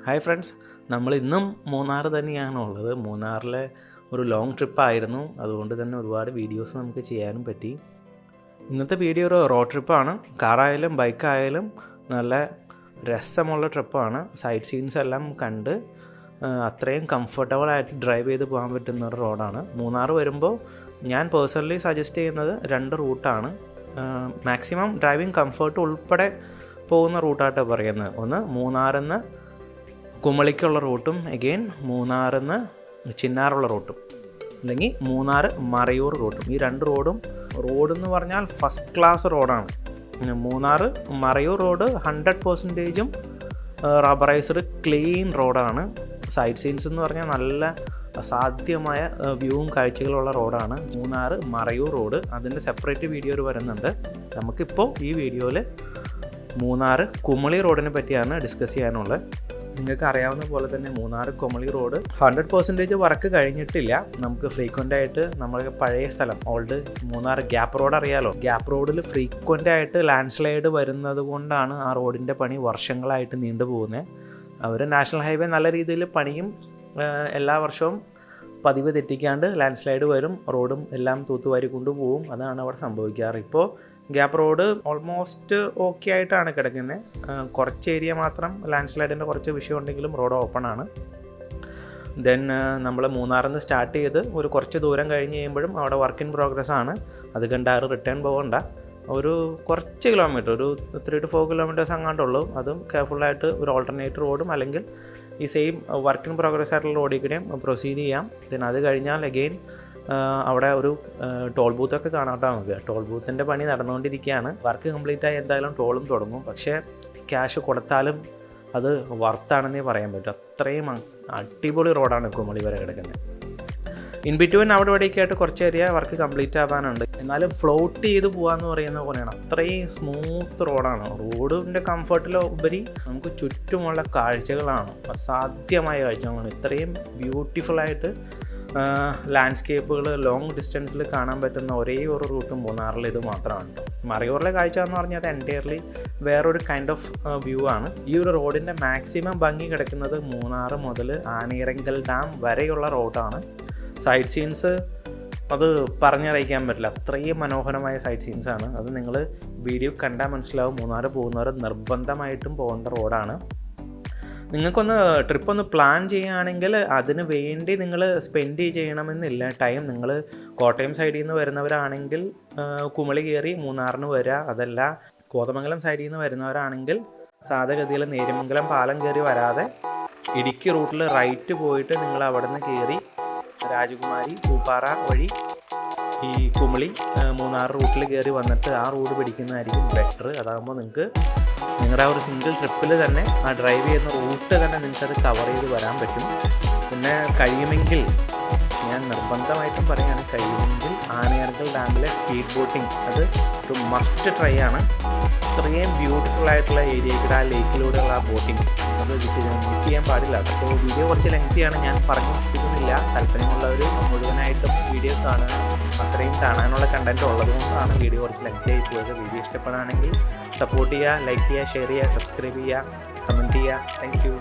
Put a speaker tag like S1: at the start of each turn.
S1: Hi friends, നമ്മൾ ഇന്നും മൂന്നാർ തന്നെയാണുള്ളത്. മൂന്നാറിലെ ഒരു ലോങ് ട്രിപ്പായിരുന്നു. അതുകൊണ്ട് തന്നെ ഒരുപാട് വീഡിയോസ് നമുക്ക് ചെയ്യാനും പറ്റി. ഇന്നത്തെ വീഡിയോ ഒരു റോഡ് ട്രിപ്പാണ്. കാറായാലും ബൈക്കായാലും നല്ല രസമുള്ള ട്രിപ്പാണ്. സൈറ്റ് സീൻസ് എല്ലാം കണ്ട് അത്രയും കംഫർട്ടബിളായിട്ട് ഡ്രൈവ് ചെയ്ത് പോകാൻ പറ്റുന്ന ഒരു റോഡാണ്. മൂന്നാർ വരുമ്പോൾ ഞാൻ പേഴ്സണലി സജസ്റ്റ് ചെയ്യുന്നത് 2 റൂട്ടാണ്. മാക്സിമം ഡ്രൈവിംഗ് കംഫർട്ട് ഉൾപ്പെടെ പോകുന്ന റൂട്ടായിട്ടാണ് പറയുന്നത്. ഒന്ന് മൂന്നാറിൽ നിന്ന് കുമളിക്കുള്ള റൂട്ടും അഗെയിൻ മൂന്നാറിൽ നിന്ന് ചിന്നാറുള്ള റൂട്ടും, അല്ലെങ്കിൽ മൂന്നാർ മറയൂർ റൂട്ടും. ഈ 2 റോഡെന്ന് പറഞ്ഞാൽ ഫസ്റ്റ് ക്ലാസ് റോഡാണ്. Munnar Marayoor road 100% rubberised clean റോഡാണ്. സൈറ്റ് സീൻസ് എന്ന് പറഞ്ഞാൽ നല്ല അസാധ്യമായ വ്യൂവും കാഴ്ചകളുള്ള റോഡാണ് മൂന്നാർ മറയൂർ റോഡ്. അതിൻ്റെ സെപ്പറേറ്റ് വീഡിയോ വരുന്നുണ്ട്. നമുക്കിപ്പോൾ ഈ വീഡിയോയിൽ മൂന്നാർ കുമളി റോഡിനെ പറ്റിയാണ് ഡിസ്കസ് ചെയ്യാനുള്ളത്. നിങ്ങൾക്ക് അറിയാവുന്ന പോലെ തന്നെ മൂന്നാർ കുമളി റോഡ് 100% വർക്ക് കഴിഞ്ഞിട്ടില്ല. നമുക്ക് ഫ്രീക്വൻ്റ് ആയിട്ട് നമ്മൾ പഴയ സ്ഥലം ഓൾഡ് മൂന്നാർ ഗ്യാപ്പ് റോഡ് അറിയാലോ. ഗ്യാപ്പ് റോഡിൽ ഫ്രീക്വൻ്റ് ആയിട്ട് ലാൻഡ് സ്ലൈഡ് വരുന്നത് കൊണ്ടാണ് ആ റോഡിൻ്റെ പണി വർഷങ്ങളായിട്ട് നീണ്ടുപോകുന്നത്. അവർ നാഷണൽ ഹൈവേ നല്ല രീതിയിൽ പണിയും എല്ലാ വർഷവും പതിവ് തെറ്റിക്കാണ്ട് ലാൻഡ് സ്ലൈഡ് വരും, റോഡും എല്ലാം തൂത്തുവാരി കൊണ്ടുപോകും. അതാണ് അവിടെ സംഭവിക്കാറ്. ഇപ്പോൾ ഗ്യാപ്പ് റോഡ് ഓൾമോസ്റ്റ് ഓക്കെ ആയിട്ടാണ് കിടക്കുന്നത്. കുറച്ച് ഏരിയ മാത്രം ലാൻഡ് സ്ലൈഡിൻ്റെ കുറച്ച് വിഷയം ഉണ്ടെങ്കിലും റോഡ് ഓപ്പൺ ആണ്. ദെൻ നമ്മൾ മൂന്നാറിൽ നിന്ന് സ്റ്റാർട്ട് ചെയ്ത് ഒരു കുറച്ച് ദൂരം കഴിഞ്ഞ് കഴിയുമ്പോഴും അവിടെ വർക്ക് ഇൻ പ്രോഗ്രസ് ആണ്. അത് കണ്ടാറ് റിട്ടേൺ പോകണ്ട. ഒരു കുറച്ച് കിലോമീറ്റർ, ഒരു 3 to 4 കിലോമീറ്റേഴ്സ് അങ്ങാണ്ടുള്ളൂ. അതും കെയർഫുള്ളായിട്ട് ഒരു ഓൾട്ടർനേറ്റ് റോഡും അല്ലെങ്കിൽ ഈ സെയിം വർക്ക് ഇൻ പ്രോഗ്രസ് ആയിട്ടുള്ള റോഡിൽ കൂടെയും പ്രൊസീഡ് ചെയ്യാം. ദെൻ അത് കഴിഞ്ഞാൽ അഗെയിൻ അവിടെ ഒരു ടോൾ ബൂത്തൊക്കെ കാണാട്ടോ. നമുക്ക് ടോൾ ബൂത്തിൻ്റെ പണി നടന്നുകൊണ്ടിരിക്കുകയാണ്. വർക്ക് കംപ്ലീറ്റ് ആയി എന്തായാലും ടോളും തുടങ്ങും. പക്ഷേ ക്യാഷ് കൊടുത്താലും അത് വർത്താണെന്നേ പറയാൻ പറ്റും. അത്രയും അടിപൊളി റോഡാണ് കുമളി വരെ കിടക്കുന്നത്. ഇൻ ബിറ്റ്വീൻ അവിടെ ഇവിടെയൊക്കെ ആയിട്ട് കുറച്ച് ഏരിയ വർക്ക് കംപ്ലീറ്റ് ആവാനുണ്ട്. എന്നാലും ഫ്ലോട്ട് ചെയ്ത് പോകാമെന്ന് പറയുന്ന പോലെയാണ്. അത്രയും സ്മൂത്ത് റോഡാണ്. റോഡിൻ്റെ കംഫർട്ടിലുപരി നമുക്ക് ചുറ്റുമുള്ള കാഴ്ചകളാണ് അസാധ്യമായ കാഴ്ചകളാണ്. ഇത്രയും ബ്യൂട്ടിഫുള്ളായിട്ട് ലാൻഡ്സ്കേപ്പുകൾ ലോങ് ഡിസ്റ്റൻസിൽ കാണാൻ പറ്റുന്ന ഒരേ ഒരു റൂട്ട് മൂന്നാറിൽ ഇത് മാത്രമാണ്. മറയൂറിലെ കാഴ്ച എന്ന് പറഞ്ഞാൽ അത് എൻറ്റയർലി വേറൊരു കൈൻഡ് ഓഫ് വ്യൂ ആണ്. ഈ ഒരു റോഡിൻ്റെ മാക്സിമം ഭംഗി കിടക്കുന്നത് മൂന്നാർ മുതൽ ആനയിറങ്കൽ ഡാം വരെയുള്ള റോഡാണ്. സൈറ്റ് സീൻസ് അത് പറഞ്ഞറിയിക്കാൻ പറ്റില്ല. അത്രയും മനോഹരമായ സൈറ്റ് സീൻസാണ്. അത് നിങ്ങൾ വീഡിയോ കണ്ടാൽ മനസ്സിലാവും. മൂന്നാർ പോകുന്നവർ നിർബന്ധമായിട്ടും പോകേണ്ട റോഡാണ്. നിങ്ങൾക്കൊന്ന് ട്രിപ്പൊന്ന് പ്ലാൻ ചെയ്യുകയാണെങ്കിൽ അതിന് വേണ്ടി നിങ്ങൾ സ്പെൻഡ് ചെയ്യണമെന്നില്ല ടൈം. നിങ്ങൾ കോട്ടയം സൈഡിൽ നിന്ന് വരുന്നവരാണെങ്കിൽ കുമളി കയറി മൂന്നാറിന് വരിക. അതല്ല കോതമംഗലം സൈഡിൽ നിന്ന് വരുന്നവരാണെങ്കിൽ സാധാഗതിയിൽ നേര്യമംഗലം പാലം കയറി വരാതെ ഇടുക്കി റൂട്ടിൽ റൈറ്റ് പോയിട്ട് നിങ്ങൾ അവിടെ നിന്ന് കയറി രാജകുമാരി പൂപ്പാറ വഴി ഈ കുമളി മൂന്നാർ റൂട്ടിൽ കയറി വന്നിട്ട് ആ റോഡ് പിടിക്കുന്നതായിരിക്കും ബെറ്റർ. അതാകുമ്പോൾ നിങ്ങൾക്ക് നിങ്ങളുടെ ആ ഒരു സിംഗിൾ ട്രിപ്പിൽ തന്നെ ആ ഡ്രൈവ് ചെയ്യുന്ന റൂട്ട് തന്നെ നിങ്ങൾക്കത് കവർ ചെയ്ത് വരാൻ പറ്റും. പിന്നെ കഴിയുമെങ്കിൽ ഞാൻ നിർബന്ധമായിട്ടും പറയുകയാണ്, കഴിയുമെങ്കിൽ ആനയിറങ്കൽ ഡാമിലെ സ്പീഡ് ബോട്ടിങ് അത് ഒരു മസ്റ്റ് ട്രൈ ആണ്. ഇത്രയും ബ്യൂട്ടിഫുൾ ആയിട്ടുള്ള ഏരിയയിൽ ആ ലേക്കിലൂടെയുള്ള ആ ബോട്ടിങ് അത് മിസ് ചെയ്യാൻ പാടില്ല. അപ്പോൾ വീഡിയോ കുറച്ച് ലെങ്തിയാണ്, ഞാൻ പറഞ്ഞിരിക്കുന്നില്ല. താല്പര്യമുള്ളവർ മുഴുവനായിട്ടും വീഡിയോ കാണുക. അത്രയും കാണാനുള്ള കണ്ടൻറ്റ് ഉള്ളതുകൊണ്ടാണ് വീഡിയോ കുറച്ച് ലെങ്തി ആയി പോയത്. വീഡിയോ ഇഷ്ടപ്പെടുകയാണെങ്കിൽ സപ്പോർട്ട് ചെയ്യുക, ലൈക്ക് ചെയ്യുക, ഷെയർ ചെയ്യുക, സബ്സ്ക്രൈബ് ചെയ്യുക, കമൻറ്റ് ചെയ്യുക. Thank you.